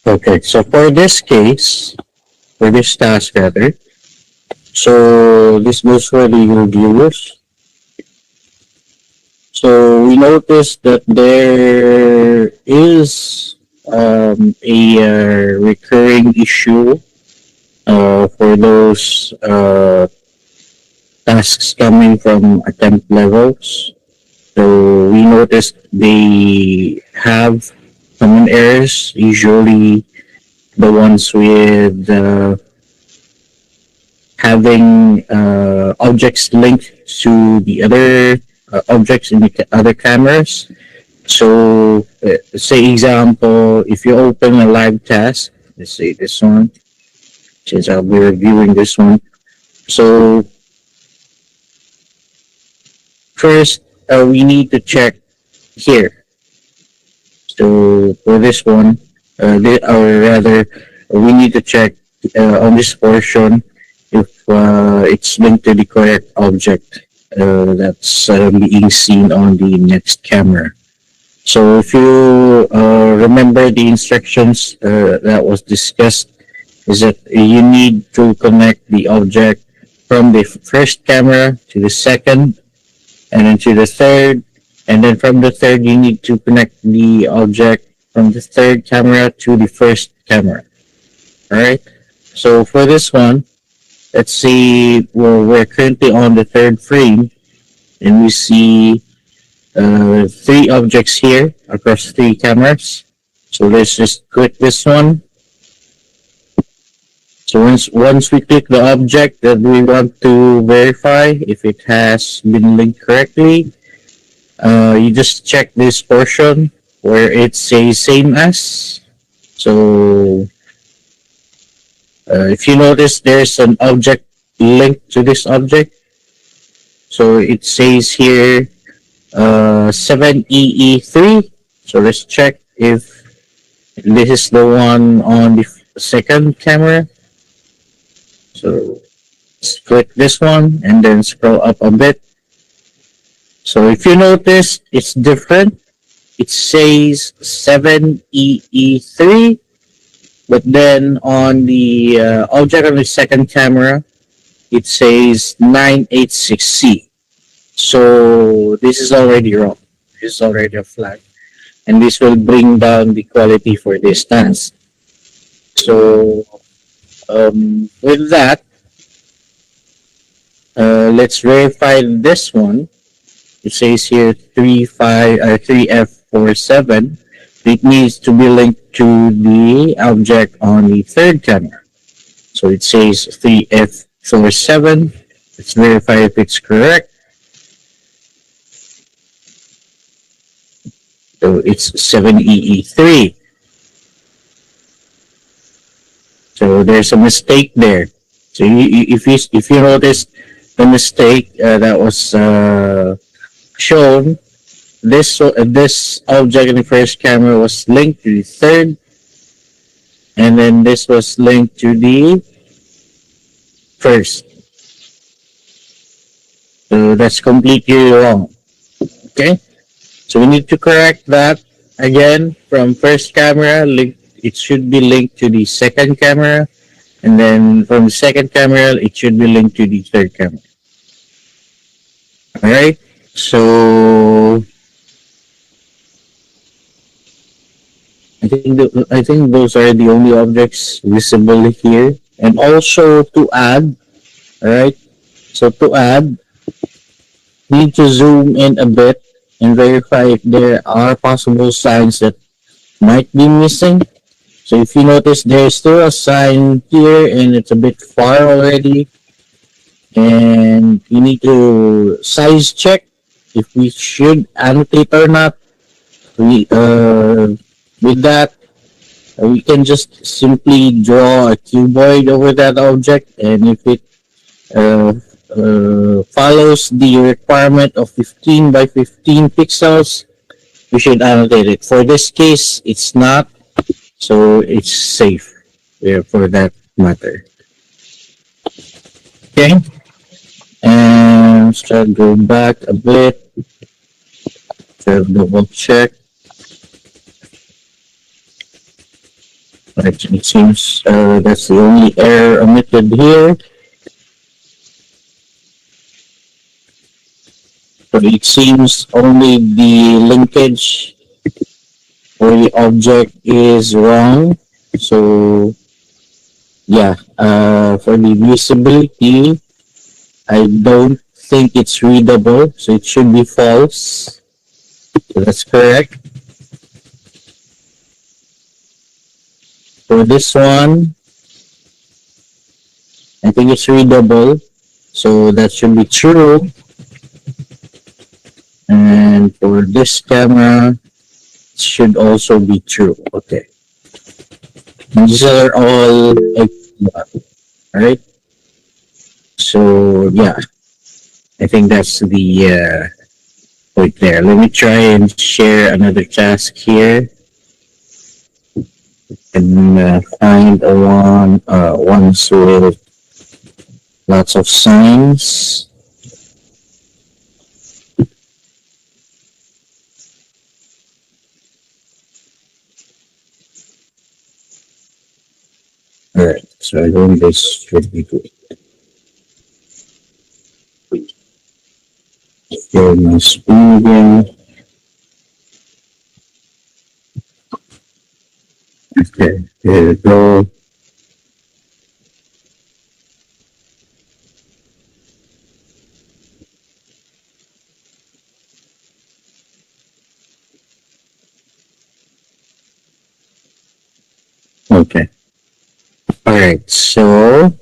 Okay, so for this case, for this task rather, so this goes for the reviewers. So we noticed that there is a recurring issue for those tasks coming from attempt levels. So we noticed they have common errors, usually the ones with having objects linked to the other objects in the other cameras. So, say example, if you open a live task, let's say this one, since I'll be reviewing this one. So, first, we need to check here. So, for this one, or rather, we need to check on this portion if it's linked to the correct object that's being seen on the next camera. So if you remember the instructions that was discussed, is that you need to connect the object from the first camera to the second, and then to the third, and then from the third you need to connect the object from the third camera to the first camera. All right. So for this one, let's see, we're currently on the third frame, and we see three objects here across three cameras. So let's just click this one. So once we click the object that we want to verify if it has been linked correctly, you just check this portion where it says same as. So if you notice, there's an object linked to this object. So it says here 7EE3. So let's check if this is the one on the second camera. So let's click this one and then scroll up a bit. So if you notice, it's different. It says 7EE3, but then on the object on the second camera, it says 986C. So this is already wrong. This is already a flag. And this will bring down the quality for this task. So with that, let's verify this one. It says here 3F47. It needs to be linked to the object on the third camera. So it says 3F47. Let's verify if it's correct. So it's 7EE3. So there's a mistake there. So if you notice the mistake that was shown, this object in the first camera was linked to the third, and then this was linked to the first. So that's completely wrong. Okay, so we need to correct that again. From first camera, it should be linked to the second camera, and then from the second camera, it should be linked to the third camera. All right, so I think those are the only objects visible here. And also to add, all right. So to add, need to zoom in a bit and verify if there are possible signs that might be missing. So if you notice, there's still a sign here and it's a bit far already. And you need to size check if we should annotate or not. With that, we can just simply draw a cuboid over that object, and if it follows the requirement of 15 by 15 pixels, we should annotate it. For this case, it's not, so it's safe for that matter. Okay, and let's try to go back a bit to double check. Right, it seems that's the only error omitted here. So it seems only the linkage for the object is wrong. So yeah, for the visibility, I don't think it's readable, so it should be false. So that's correct. For this one, I think it's readable, so that should be true. And for this camera, it should also be true. Okay. These are all right. So yeah, I think that's the point there. Let me try and share another task here and find a ones with lots of signs. All right, so I think this should be good. Share my screen again. Okay, here we go. Okay. All right. So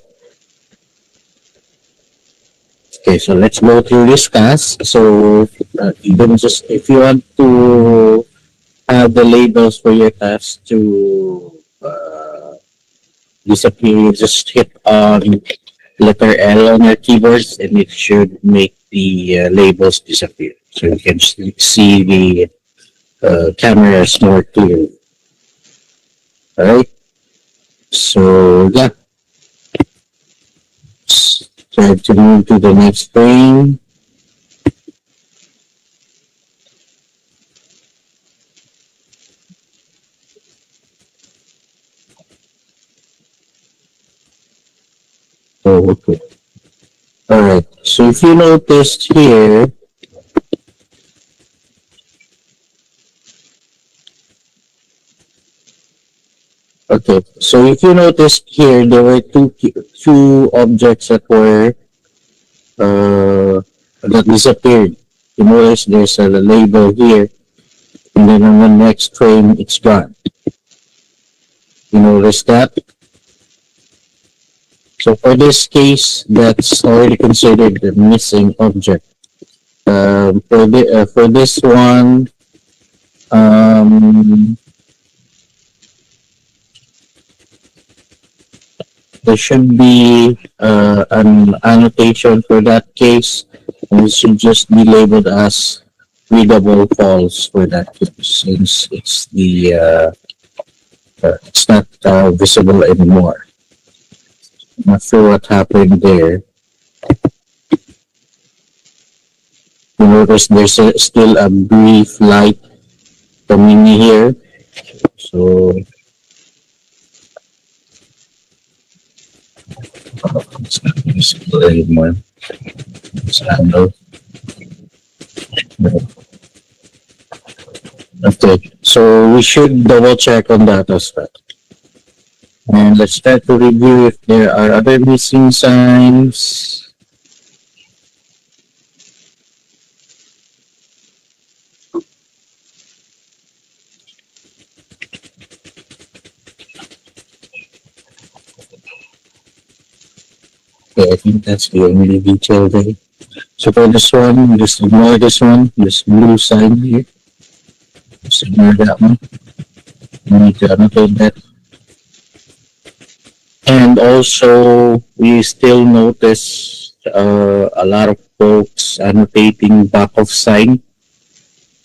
let's go through this task. So even just if you want to have the labels for your task to disappear, you just hit on letter L on your keyboards, and it should make the labels disappear. So you can see the cameras more clearly. All right. So yeah, try to move to the next frame. Oh, okay. All right. So if you noticed here, okay. So if you noticed here, there were two objects that disappeared. You notice there's a label here, and then on the next frame, it's gone. You notice that? So for this case, that's already considered a missing object. For this one, um, there should be an annotation for that case, and it should just be labeled as readable false for that case, since it's not visible anymore. Not sure what happened there. You notice there's still a brief light coming here, so it's not visible anymore. Okay, so we should double check on that as well. And let's try to review if there are other missing signs. Okay, I think that's the only detail there. So for this one, just ignore this one, this blue sign here. Just ignore that one. We need to annotate that. And also, we still notice a lot of folks annotating back of sign.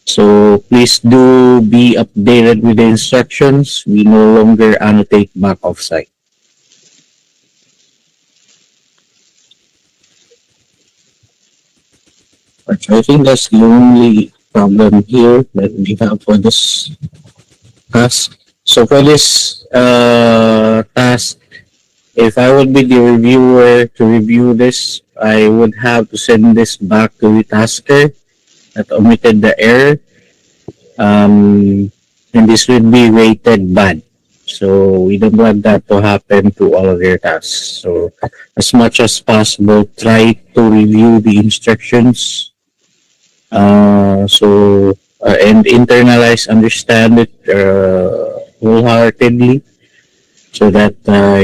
So please do be updated with the instructions. We no longer annotate back of sign. So I think that's the only problem here that we have for this task. So for this task, if I would be the reviewer to review this, I would have to send this back to the tasker that omitted the error. And this would be rated bad. So we don't want that to happen to all of your tasks. So as much as possible, try to review the instructions. And internalize, understand it wholeheartedly, so that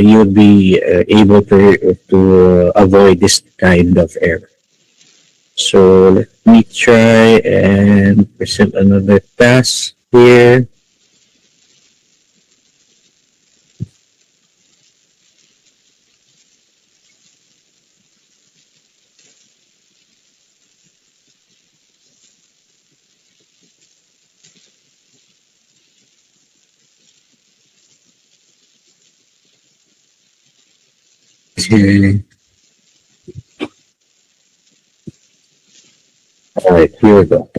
you would be able to avoid this kind of error. So let me try and present another task here. Okay. All right, here we go.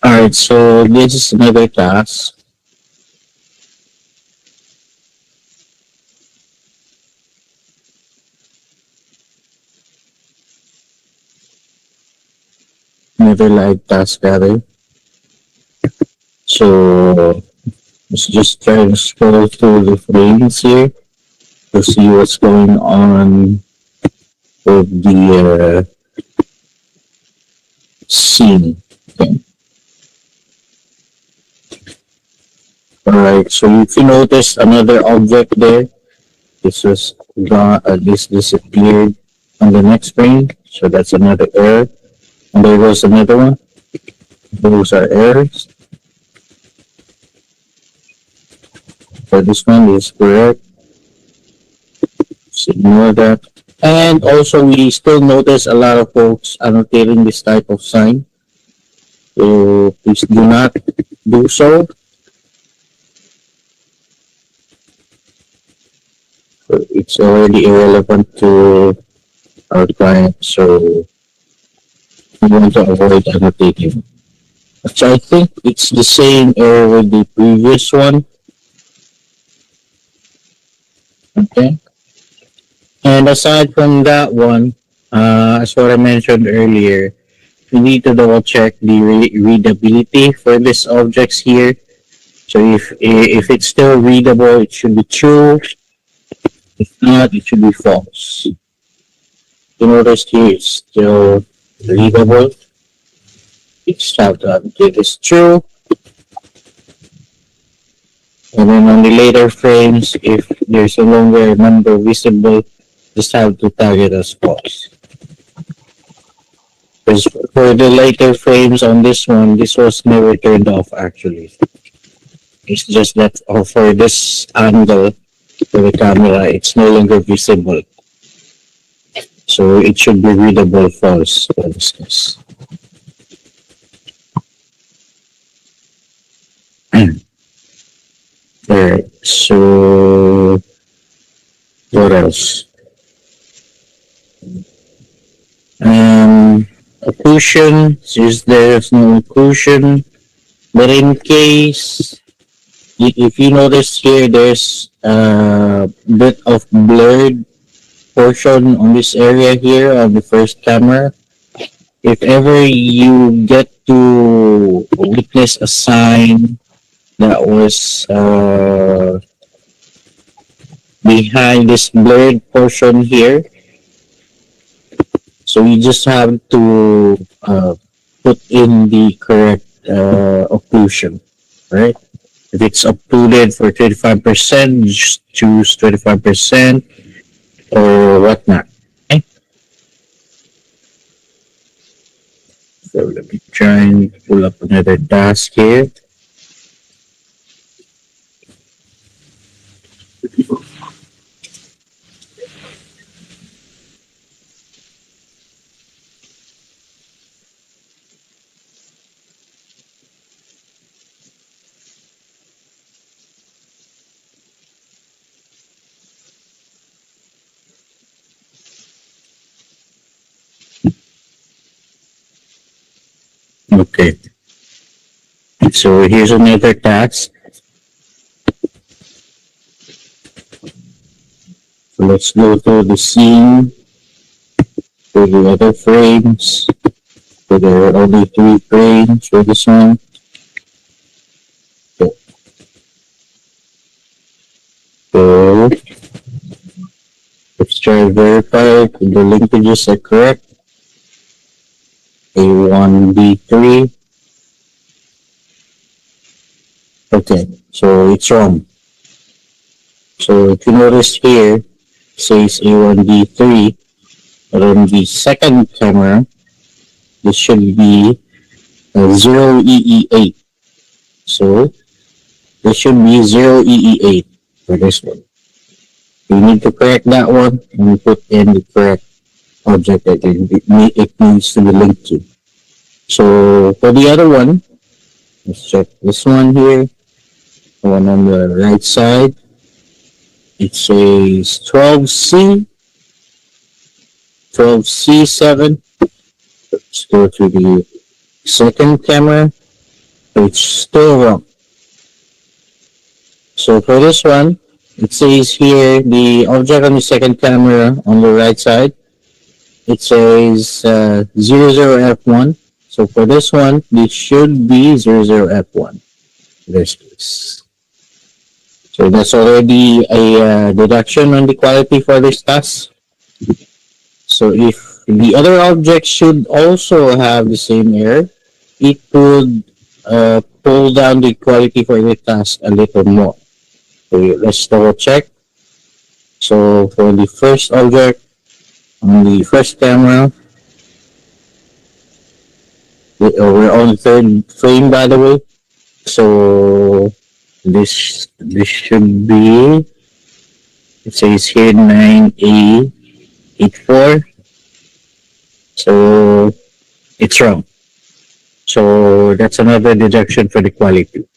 All right, so this is another task. Another live task rather. So let's just try to scroll through the frames here to see what's going on with the scene. Okay. All right. So if you notice another object there, this was gone. This disappeared on the next frame. So that's another error. And there goes another one. Those are errors. So this one is correct. Just ignore that. And also, we still notice a lot of folks annotating this type of sign. So please do not do so. It's already irrelevant to our client, so we want to avoid annotating. So I think it's the same error with the previous one. Okay. And aside from that one, as what I mentioned earlier, we need to double check the readability for these objects here. So if it's still readable, it should be true. If not, it should be false. You notice here it's still readable. It's have to update is true. And then on the later frames, if there's no longer a number visible, just have to tag it as false. Because for the later frames on this one, this was never turned off actually. It's just that for this angle for the camera, it's no longer visible. So it should be readable false for this case. Alright, so what else? Occlusion, since there's no occlusion, but in case, if you notice here, there's a bit of blurred portion on this area here on the first camera. If ever you get to witness a sign that was behind this blurred portion here, so you just have to put in the correct occlusion, right? If it's occluded for 25%, just choose 25% or whatnot. Okay? So let me try and pull up another task here. Okay. So here's another task. Let's go to the scene, to the other frames. So there are only three frames for this one. So, so let's try to verify if the linkages are correct. A1, B3. Okay, so it's wrong. So if you notice here, it says A1, B3, but on the second camera, this should be 0EE8. So this should be 0EE8 for this one. You need to correct that one and put in the correct object that it needs to be linked to. So for the other one, let's check this one here. The one on the right side. It says 12C, 12C7. Let's go to the second camera. It's still wrong. So for this one, it says here the object on the second camera on the right side. It says 00F1. So for this one, this should be 00F1. This case. So that's already a deduction on the quality for this task. So if the other object should also have the same error, it could pull down the quality for the task a little more. So let's double check. So for the first object on the first camera, we're on the third frame, by the way. So this should be, it says here 9A84. So it's wrong. So that's another deduction for the quality.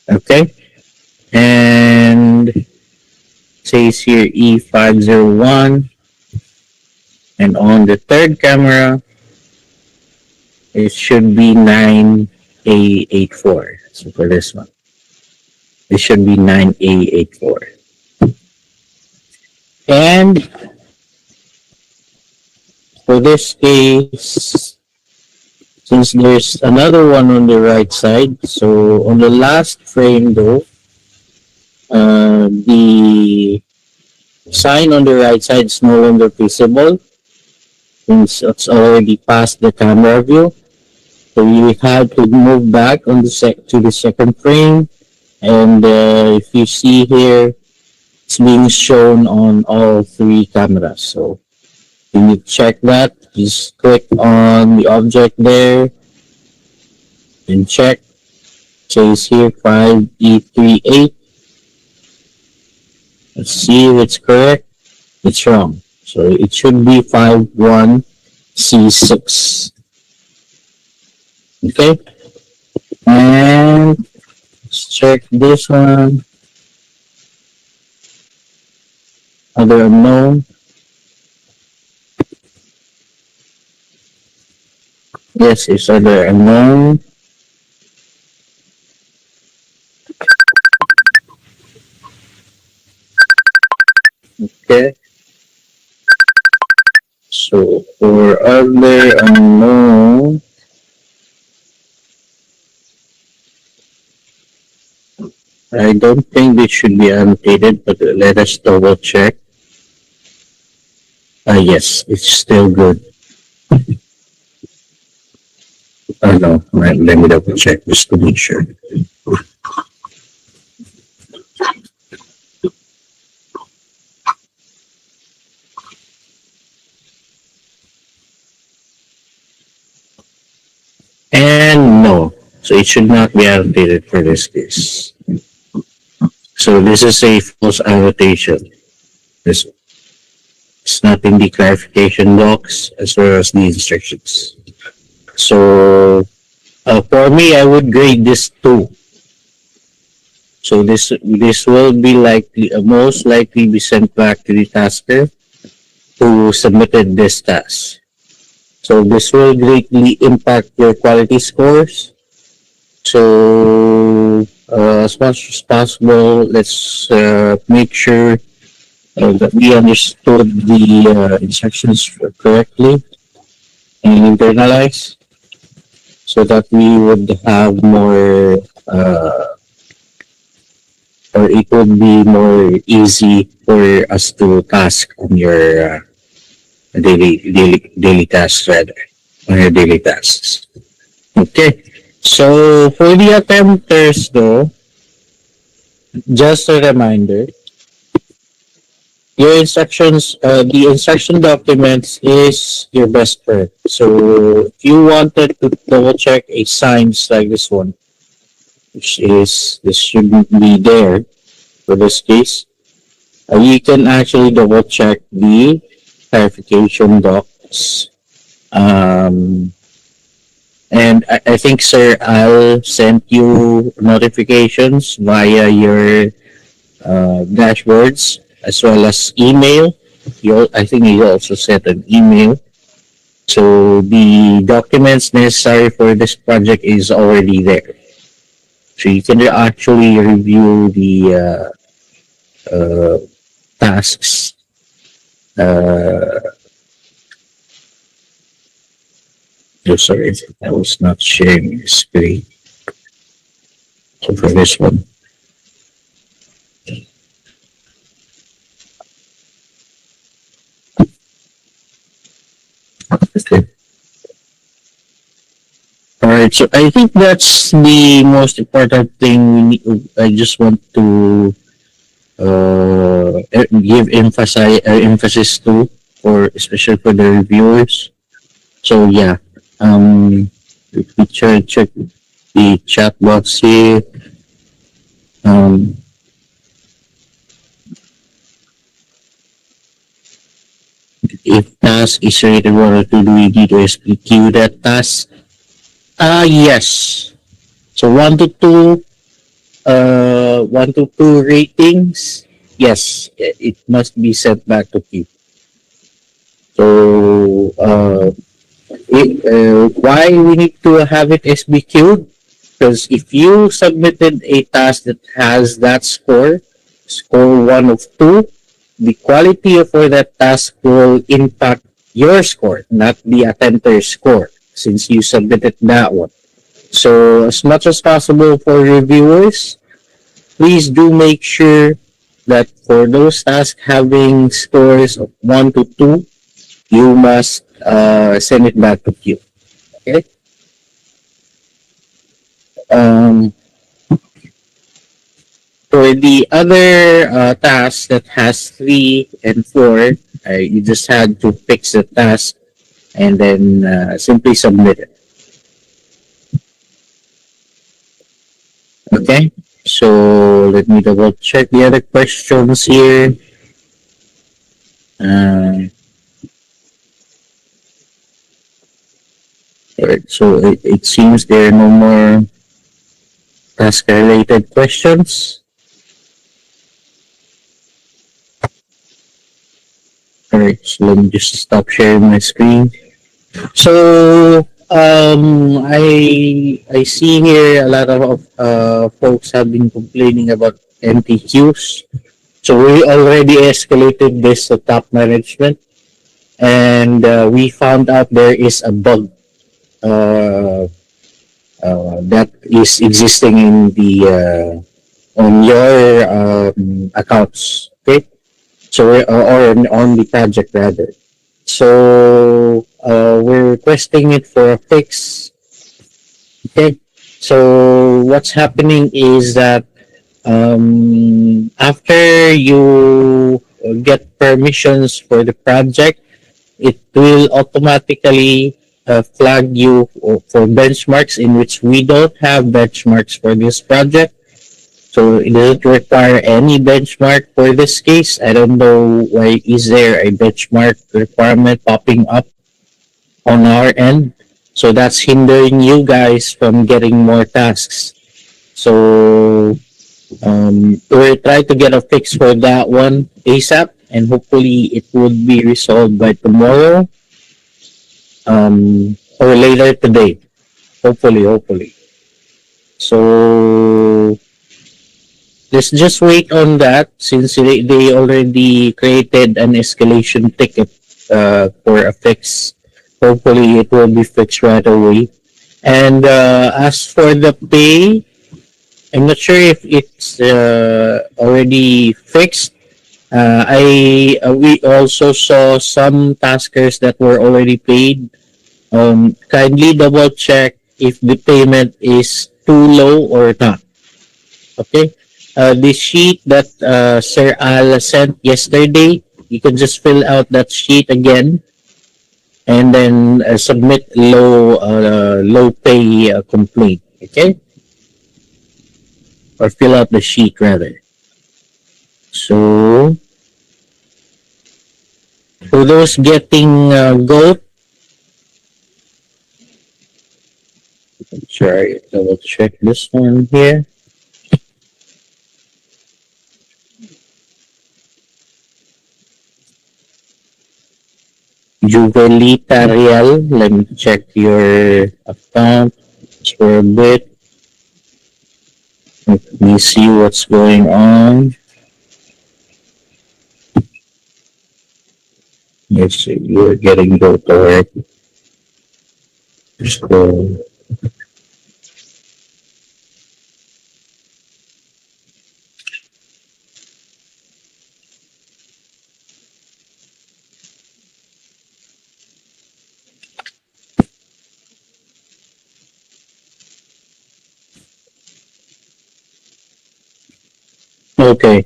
Okay. And it says here E501. And on the third camera, it should be 9A84. So for this one, it should be 9A84. And for this case, since there's another one on the right side, so on the last frame though, the sign on the right side is no longer visible since it's already past the camera view. So you have to move back on the to the second frame, and if you see here, it's being shown on all three cameras. So you need to check that. Just click on the object there and check. It says here 5E38. Let's see if it's correct. It's wrong. So it should be 51C6. Okay. And let's check this one. Other unknown. Yes, it's other unknown. Okay. So for other unknown, I don't think this should be annotated, but let us double check. Yes, it's still good. No, right, let me double check just to be sure. And no, so it should not be annotated for this case. So this is a false annotation. This it's not in the clarification box as well as the instructions. So for me, I would grade this 2. So this will be likely most likely be sent back to the tasker who submitted this task. So this will greatly impact your quality scores. So as much as possible, let's make sure that we understood the instructions correctly and internalize so that we would have more or it would be more easy for us to task on your daily tasks rather on your daily tasks. Okay. So for the attempters though, just a reminder, your instructions, the instruction documents is your best friend. So if you wanted to double check a signs like this one, which is this should be there for this case, you can actually double check the clarification docs. Um, and I think, sir, I'll send you notifications via your dashboards as well as email. I think you also sent an email. So the documents necessary for this project is already there. So you can actually review the tasks. Oh, sorry, I was not sharing the screen. So for this one. Okay. All right, so I think that's the most important thing we need. I just want to give emphasis to, for especially for the reviewers. So yeah, if we check the chat box here, um, if task is rated 1 or 2, do we need to execute that task? Yes. So 1 to 2, 1 to 2 ratings. Yes, it must be sent back to queue. So why we need to have it SBQ'd? Because if you submitted a task that has that score 1 of 2, the quality for that task will impact your score, not the attempter's score, since you submitted that one. So as much as possible for reviewers, please do make sure that for those tasks having scores of 1 to 2, you must send it back to queue. Okay. Um, for the other tasks that has 3 and 4, you just had to fix the task and then simply submit it. Okay. So let me double check the other questions here. Uh, Alright, so it seems there are no more task related questions. Alright, so let me just stop sharing my screen. So I see here a lot of folks have been complaining about empty queues. So we already escalated this to top management, and we found out there is a bug uh, that is existing in the on your accounts. Okay, so or on the project rather. So we're requesting it for a fix. Okay. So what's happening is that after you get permissions for the project, it will automatically flag you for benchmarks in which we don't have benchmarks for this project. So it doesn't require any benchmark for this case. I don't know why is there a benchmark requirement popping up on our end. So that's hindering you guys from getting more tasks. So we'll try to get a fix for that one ASAP, and hopefully it would be resolved by tomorrow or later today. Hopefully. So let's just wait on that since they already created an escalation ticket for a fix. Hopefully, it will be fixed right away. And as for the pay, I'm not sure if it's already fixed. We also saw some taskers that were already paid. Kindly double check if the payment is too low or not. Okay. The sheet that Sir Al sent yesterday, you can just fill out that sheet again and then submit low pay complaint. Okay, or fill out the sheet rather. So for those getting goat, sorry, double check this one here. Juvelita Real, let me check your account for a bit. Let me see what's going on. Yes, you're getting goat alright. So, okay.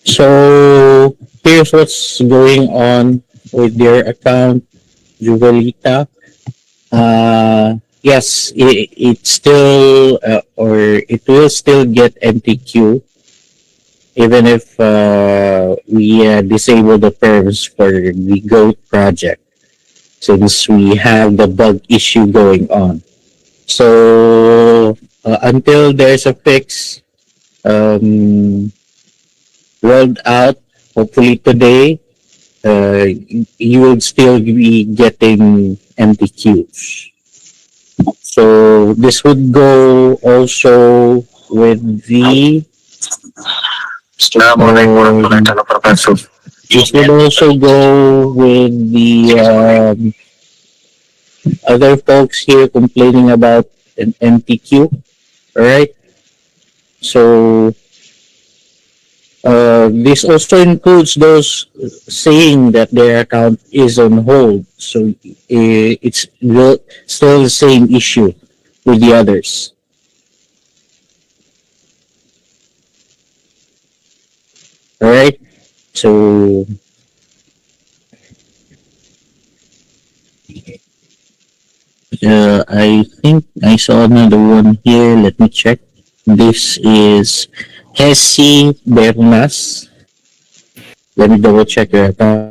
So here's what's going on with your account, Juvelita. Yes, it still or it will still get MTQ even if we disable the terms for the GOAT project since we have the bug issue going on. So until there's a fix um, rolled out, hopefully today, you will still be getting MTQs. So this would go also with the this would also go with the other folks here complaining about an MTQ. All right. So this also includes those saying that their account is on hold. So it's still the same issue with the others. All right. So I think I saw another one here. Let me check. This is Hesi Bernas. Let me double check your account.